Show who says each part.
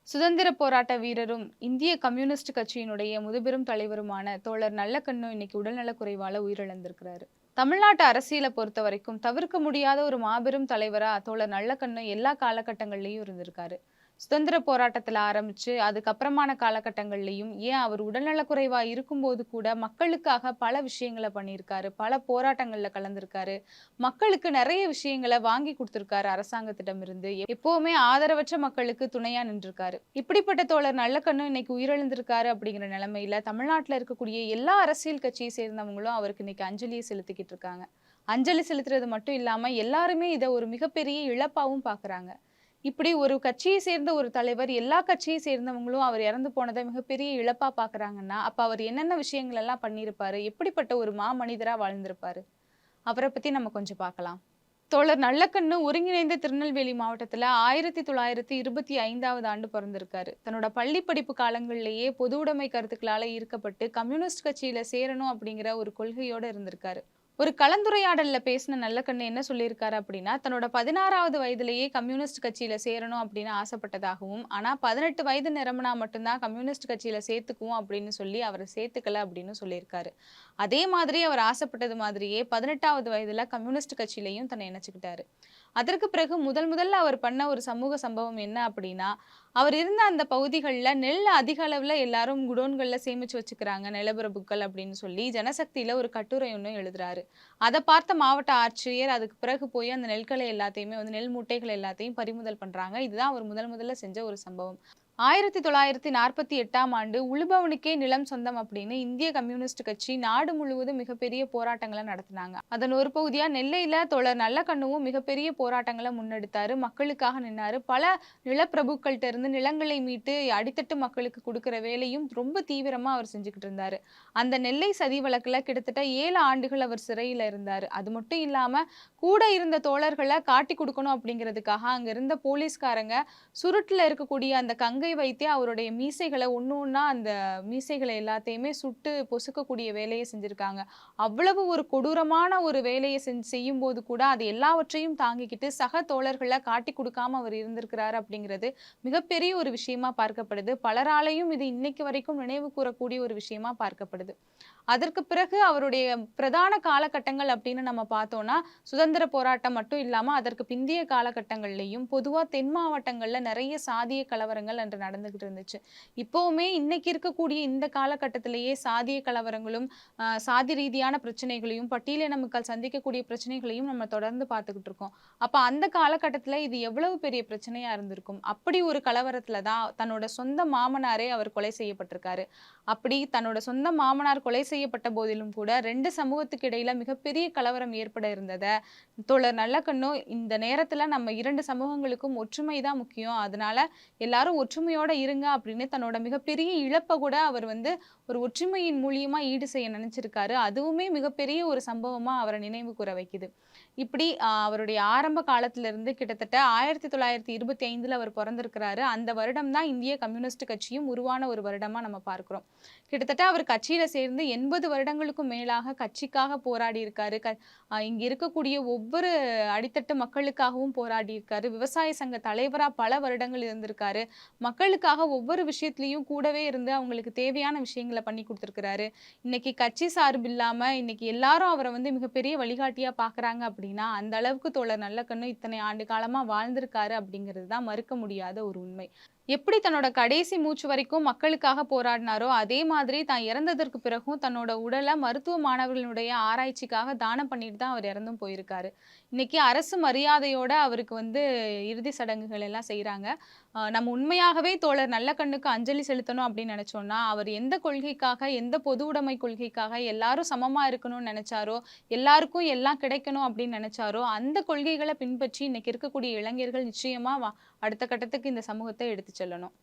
Speaker 1: சுதந்திர போராட்ட வீரரும், இந்திய கம்யூனிஸ்ட் கட்சியினுடைய முதுபெரும் தலைவருமான தோழர் நல்லக்கண்ணு இன்னைக்கு உடல்நலக் குறைவால உயிரிழந்திருக்கிறாரு. தமிழ்நாட்டு அரசியல பொறுத்தவரைக்கும் தவிர்க்க முடியாத ஒரு மாபெரும் தலைவரா தோழர் நல்லக்கண்ணு எல்லா காலகட்டங்கள்லயும் இருந்திருக்காரு. சுதந்திர போராட்டத்துல ஆரம்பிச்சு, அதுக்கப்புறமான காலகட்டங்கள்லயும், ஏன் அவர் உடல்நலக்குறைவா இருக்கும்போது கூட மக்களுக்காக பல விஷயங்கள பண்ணியிருக்காரு. பல போராட்டங்கள்ல கலந்திருக்காரு. மக்களுக்கு நெறைய விஷயங்கள வாங்கி குடுத்திருக்காரு அரசாங்கத்திடமிருந்து. எப்பவுமே ஆதரவற்ற மக்களுக்கு துணையா நின்றுருக்காரு. இப்படிப்பட்ட தோழர் நல்லக்கண்ணு இன்னைக்கு உயிரிழந்திருக்காரு அப்படிங்கிற நிலைமையில, தமிழ்நாட்டுல இருக்கக்கூடிய எல்லா அரசியல் கட்சியை சேர்ந்தவங்களும் அவருக்கு இன்னைக்கு அஞ்சலிய செலுத்திக்கிட்டு இருக்காங்க. அஞ்சலி செலுத்துறது மட்டும் இல்லாம, எல்லாருமே இத ஒரு மிகப்பெரிய இழப்பாவும் பார்க்குறாங்க. இப்படி ஒரு கட்சியை சேர்ந்த ஒரு தலைவர், எல்லா கட்சியை சேர்ந்தவங்களும் அவர் இறந்து போனத மிகப்பெரிய இழப்பா பார்க்குறாங்கன்னா, அப்ப அவர் என்னென்ன விஷயங்கள் எல்லாம் பண்ணியிருப்பாரு? எப்படிப்பட்ட ஒரு மாமனிதரா வாழ்ந்திருப்பாரு? அவர பத்தி நம்ம கொஞ்சம் பார்க்கலாம். தோழர் நல்லக்கண்ணு ஒருங்கிணைந்த திருநெல்வேலி மாவட்டத்துல 1925வது ஆண்டு பிறந்திருக்காரு. தன்னோட பள்ளி படிப்பு காலங்கள்லயே பொதுவுடைமை கருத்துக்களால ஈர்க்கப்பட்டு கம்யூனிஸ்ட் கட்சியில சேரணும் அப்படிங்கிற ஒரு கொள்கையோட இருந்திருக்காரு. ஒரு கலந்துரையாடல்ல பேசின நல்லக்கண்ணு என்ன சொல்லியிருக்காரு அப்படின்னா, தன்னோட 16வது வயதிலேயே கம்யூனிஸ்ட் கட்சியில சேரணும் அப்படின்னு ஆசைப்பட்டதாகவும், ஆனா 18 வயது நிரம்பினா மட்டும்தான் கம்யூனிஸ்ட் கட்சியில சேர்த்துக்குவோம் அப்படின்னு சொல்லி அவர சேர்த்துக்கல அப்படின்னு சொல்லியிருக்காரு. அதே மாதிரி அவர் ஆசைப்பட்டது மாதிரியே 18வது வயதுல கம்யூனிஸ்ட் கட்சியிலயும் தன்னை இணைச்சுக்கிட்டாரு. அதற்கு பிறகு முதல்ல அவர் பண்ண ஒரு சமூக சம்பவம் என்ன அப்படின்னா, அவர் இருந்த அந்த பகுதிகள்ல நெல் அதிக அளவுல எல்லாரும் குடோன்கள்ல சேமிச்சு வச்சுக்கிறாங்க, நிலப்பிரபுக்கள் அப்படின்னு சொல்லி ஜனசக்தியில ஒரு கட்டுரை ஒண்ணு எழுதுறாரு. அத பார்த்த மாவட்ட ஆட்சியர் அதுக்கு பிறகு போய் அந்த நெற்களை எல்லாத்தையுமே நெல் மூட்டைகள் எல்லாத்தையும் பறிமுதல் பண்றாங்க. இதுதான் அவர் முதல்ல செஞ்ச ஒரு சம்பவம். 1948ஆம் ஆண்டு உழுபவனுக்கே நிலம் சொந்தம் அப்படின்னு இந்திய கம்யூனிஸ்ட் கட்சி நாடு முழுவதும் மிகப்பெரிய போராட்டங்கள நடத்தினாங்க. அதன் ஒரு பகுதியா நெல்லையில தோழர் நல்லக்கண்ணுவும் மிகப்பெரிய போராட்டங்கள முன்னெடுத்தாரு. மக்களுக்காக நின்னாரு. பல நிலப்பிரபுக்கள்ட்ட இருந்து நிலங்களை மீட்டு அடித்தட்டு மக்களுக்கு குடுக்கிற வேலையும் ரொம்ப தீவிரமா அவர் செஞ்சுக்கிட்டு இருந்தாரு. அந்த நெல்லை சதி வழக்குல கிட்டத்தட்ட 7 ஆண்டுகள் அவர் சிறையில இருந்தாரு. அது மட்டும் இல்லாம கூட இருந்த தோழர்கள காட்டிக் குடுக்கணும் அப்படிங்கிறதுக்காக அங்க இருந்த போலீஸ்காரங்க சுருட்டுல இருக்கக்கூடிய அந்த கங்கை வைத்தே அவருடைய மீசைகள ஒண்ணு ஒண்ணா அந்த மீசைகள எல்லாத்தையுமே சுட்டு பொசுக்கக்கூடிய வேலைய செஞ்சிருக்காங்க. அவ்வளவு ஒரு கொடூரமான ஒரு வேலைய செய்யும்போது கூட அது எல்லாவற்றையும் தாங்கிக்கிட்டு சக தோழர்கள காட்டிக் குடுக்காம அவர் இருந்திருக்கிறாரு அப்படிங்கிறது மிகப்பெரிய ஒரு விஷயமா பார்க்கப்படுது. பலராலையும் இது இன்னைக்கு வரைக்கும் நினைவு கூறக்கூடிய ஒரு விஷயமா பார்க்கப்படுது. அதற்கு பிறகு அவருடைய பிரதான காலகட்டங்கள் அப்படின்னு நம்ம பார்த்தோம்னா, சுதந்திர போராட்டம் மட்டும் இல்லாம அதற்கு பிந்தைய காலகட்டங்கள்லயும் பொதுவா தென் மாவட்டங்கள்ல நெறைய சாதிய கலவரங்கள் அன்று நடந்துகிட்டு இருந்துச்சு. இப்பவுமே இன்னைக்கு இருக்கக்கூடிய இந்த காலகட்டத்திலேயே சாதிய கலவரங்களும், சாதி ரீதியான பிரச்சனைகளையும், பட்டியலின மக்கள் சந்திக்கக்கூடிய பிரச்சனைகளையும் நம்ம தொடர்ந்து பார்த்துக்கிட்டு இருக்கோம். அப்ப அந்த காலகட்டத்தில இது எவ்வளவு பெரிய பிரச்சனையா இருந்திருக்கும். அப்படி ஒரு கலவரத்தில தான் தன்னோட சொந்த மாமனாரே அவர் கொலை செய்யப்பட்டிருக்காரு. அப்படி தன்னோட சொந்த மாமனார் கொலை செய்யப்பட்ட போதிலும் கூட 2 சமூகத்துக்கு இடையில மிகப்பெரிய கலவரம் ஏற்பட இருந்தத, தோழர் நல்லக்கண்ணு இந்த நேரத்துல நம்ம 2 சமூகங்களுக்கும் ஒற்றுமை தான் முக்கியம். அதனால எல்லாரும் ஒற்றுமையோட இருங்க அப்படின்னு தன்னோட மிகப்பெரிய இழப்ப கூட அவர் ஒரு ஒற்றுமையின் மூலியமா ஈடு செய்ய நினைச்சிருக்காரு. அதுவுமே மிகப்பெரிய ஒரு சம்பவமா அவர நினைவு கூர வைக்குது. இப்படி அவருடைய ஆரம்ப காலத்திலிருந்து கிட்டத்தட்ட 1925ல அவர் பொறந்திருக்கிறாரு. அந்த வருடம் தான் இந்திய கம்யூனிஸ்ட் கட்சியும் உருவான ஒரு வருடமா நம்ம பார்க்கிறோம். கிட்டத்தட்ட அவர் கட்சியில சேர்ந்து 80 வருடங்களுக்கும் மேலாக கட்சிக்காக போராடி இருக்காரு. இங்க இருக்கக்கூடிய ஒவ்வொரு அடித்தட்டு மக்களுக்காகவும் போராடி இருக்காரு. விவசாய சங்க தலைவரா பல வருடங்கள் இருந்திருக்காரு. மக்களுக்காக ஒவ்வொரு விஷயத்திலயும் கூடவே இருந்து அவங்களுக்கு தேவையான விஷயங்கள பண்ணி குடுத்திருக்கிறாரு. இன்னைக்கு கட்சி சார்பு இல்லாம இன்னைக்கு எல்லாரும் அவர மிகப்பெரிய வழிகாட்டியா பார்க்குறாங்க அப்படின்னா, அந்த அளவுக்கு தோழர் நல்லக்கண்ணு இத்தனை ஆண்டு காலமா வாழ்ந்திருக்காரு அப்படிங்கிறது தான் மறுக்க முடியாத ஒரு உண்மை. எப்படி தன்னோட கடைசி மூச்சு வரைக்கும் மக்களுக்காக போராடினாரோ, அதே மாதிரி தான் இறந்ததற்கு பிறகும் தன்னோட உடல மருத்துவ மாணவர்களுடைய ஆராய்ச்சிக்காக தானம் பண்ணிட்டு தான் அவர் இறந்தும் போயிருக்காரு. இன்னைக்கு அரசு மரியாதையோட அவருக்கு இறுதி சடங்குகள் எல்லாம் செய்றாங்க. நம்ம உண்மையாகவே தோழர் நல்லக்கண்ணுக்கு அஞ்சலி செலுத்தணும் அப்படின்னு நினைச்சோம்னா, அவர் எந்த கொள்கைக்காக, எந்த பொது உடைமை கொள்கைக்காக எல்லாரும் சமமா இருக்கணும்னு நினைச்சாரோ, எல்லாருக்கும் எல்லாம் கிடைக்கணும் அப்படின்னு நினைச்சாரோ, அந்த கொள்கைகள பின்பற்றி இன்னைக்கு இருக்கக்கூடிய இளைஞர்கள் நிச்சயமா அடுத்த கட்டத்துக்கு இந்த சமூகத்த எடுத்துச் செல்லணும்.